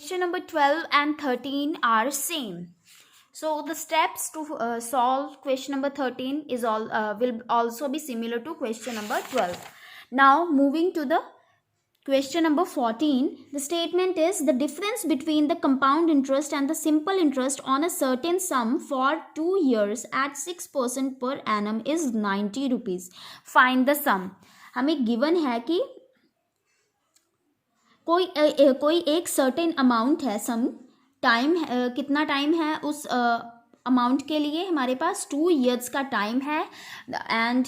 question number 12 and 13 are same. So the steps to solve question number 13 is all will also be similar to question number 12. Now moving to the question number 14, the statement is the difference between the compound interest and the simple interest on a certain sum for 2 years at 6% per annum is 90 rupees. Find the sum. हमें given है कि कोई एक certain amount है, some time कितना time है उस amount के लिए, हमारे पास 2 years का टाइम है and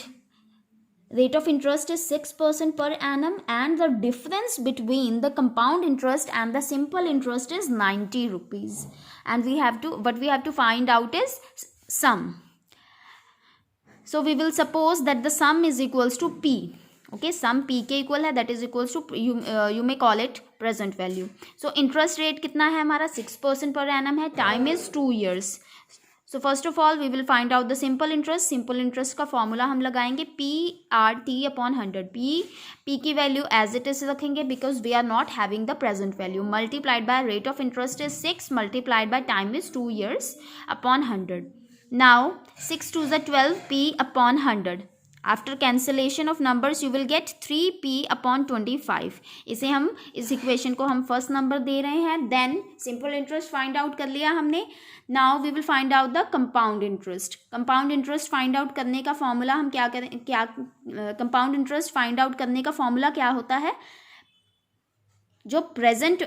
rate of interest is 6% per annum and the difference between the compound interest and the simple interest is 90 rupees and what we have to find out is sum. So we will suppose that the sum is equals to P. Okay, sum P के equal है, that is equals to you may call it present value. So interest rate कितना है हमारा 6% per annum है, time is 2 years. So first of all we will find out the simple interest. Simple interest का formula हम लगाएंगे PRT upon 100. P की value as it is रखेंगे because we are not having the present value, multiplied by rate of interest is 6 multiplied by time is 2 years upon 100. Now 6 to the 12 P upon 100. After cancellation of numbers you will get 3P upon 25. इसे हम इस equation को हम first number दे रहे हैं. Then simple interest find out कर लिया हमने. Now we will find out the compound interest. Compound interest find out करने का फॉर्मूला हम क्या करें, कंपाउंड इंटरेस्ट फाइंड आउट करने का फॉर्मूला क्या होता है, जो प्रेजेंट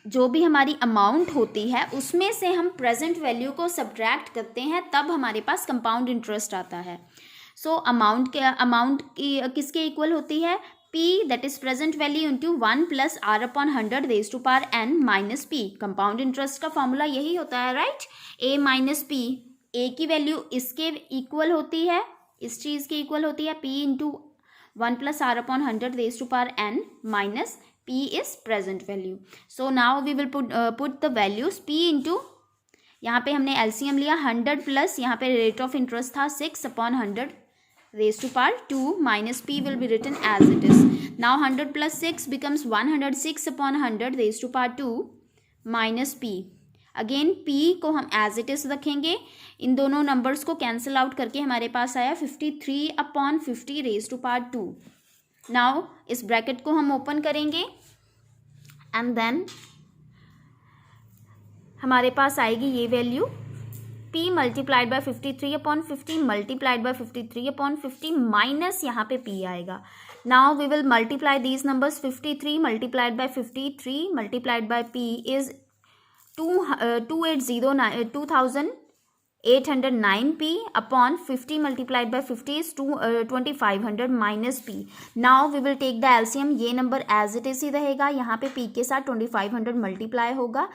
जो भी हमारी अमाउंट होती है उसमें से हम प्रेजेंट वैल्यू को सब्ट्रैक्ट करते हैं, तब हमारे पास कंपाउंड इंटरेस्ट आता है. सो अमाउंट किसके इक्वल होती है, P that is present value into 1 plus R upon 100 raised to power n minus P. Compound interest का फॉर्मूला यही होता है, right. A minus P, A की वैल्यू इसके इक्वल होती है, इस चीज़ के इक्वल होती है, P into 1 plus R upon 100 raised to power n minus P is present value. So now we will put the values P into, यहाँ पे हमने LCM लिया 100 प्लस यहाँ पे रेट ऑफ इंटरेस्ट था 6 upon 100 raised to power 2 minus P will be written as it is. Now 100 plus 6 becomes 106 upon 100 raised to power 2 minus P. Again P को हम as it is रखेंगे. इन दोनों numbers को cancel out करके हमारे पास आया 53 upon 50 raised to power 2. Now इस bracket को हम ओपन करेंगे एंड देन हमारे पास आएगी ये value P multiplied by 53 upon 50 multiplied by 53 upon 50 minus यहाँ पे P आएगा. Now we will multiply these numbers. 53 multiplied by 53 multiplied by P is 2809P upon 50 multiplied by 50 is 2500 minus P. Now we will take the LCM. ये number as it is ही रहेगा, यहाँ पे P के साथ 2500 multiply होगा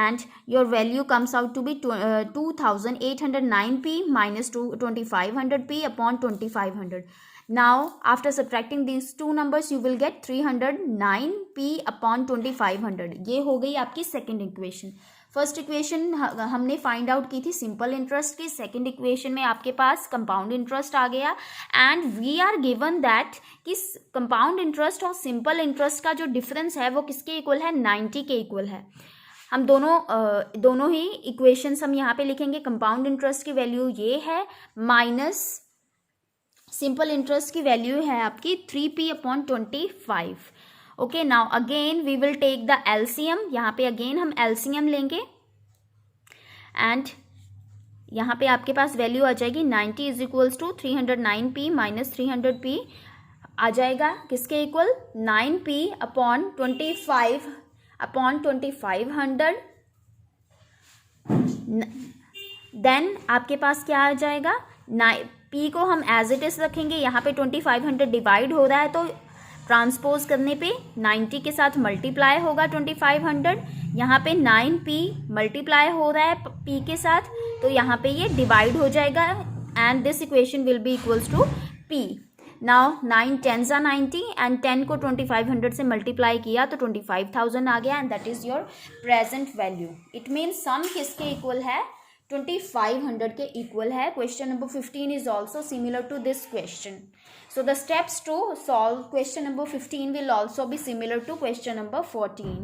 and your value comes out to be 2809P minus 2500P upon 2500. Now after subtracting these two numbers you will get 309P upon 2500. ये हो गई आपकी सेकेंड इक्वेशन. फर्स्ट इक्वेशन हमने फाइंड आउट की थी सिंपल इंटरेस्ट की. Second equation में आपके पास कंपाउंड इंटरेस्ट आ गया and we are given that कि कंपाउंड इंटरेस्ट और सिंपल इंटरेस्ट का जो डिफरेंस है वो किसके इक्वल है, 90 के इक्वल है. हम दोनों ही इक्वेशंस हम यहाँ पे लिखेंगे. कंपाउंड इंटरेस्ट की वैल्यू ये है माइनस सिंपल इंटरेस्ट की वैल्यू है आपकी 3P upon 25. Okay, now again we will take the LCM. यहाँ पे अगेन हम एलसीएम लेंगे एंड यहाँ पे आपके पास वैल्यू आ जाएगी 90 is equals to 309P minus 300P आ जाएगा किसके equal, 9P upon 25 upon 2500. Then आपके पास क्या आ जाएगा, P को हम एज इट इज रखेंगे. यहाँ पे 2500 डिवाइड हो रहा है तो ट्रांसपोज करने पे 90 के साथ मल्टीप्लाई होगा 2500. यहाँ पे 9P मल्टीप्लाई हो रहा है P के साथ तो यहाँ पे ये डिवाइड हो जाएगा and this equation will be equals to P. Now 9 10s are 90 and 10 को 2500 से मल्टीप्लाई किया तो 25000 आ गया and that is your present value. It means sum किसके इक्वल है, 2500 के इक्वल है। Question number 15 is also similar to this question. So the steps to solve question number 15 will also be similar to question number 14.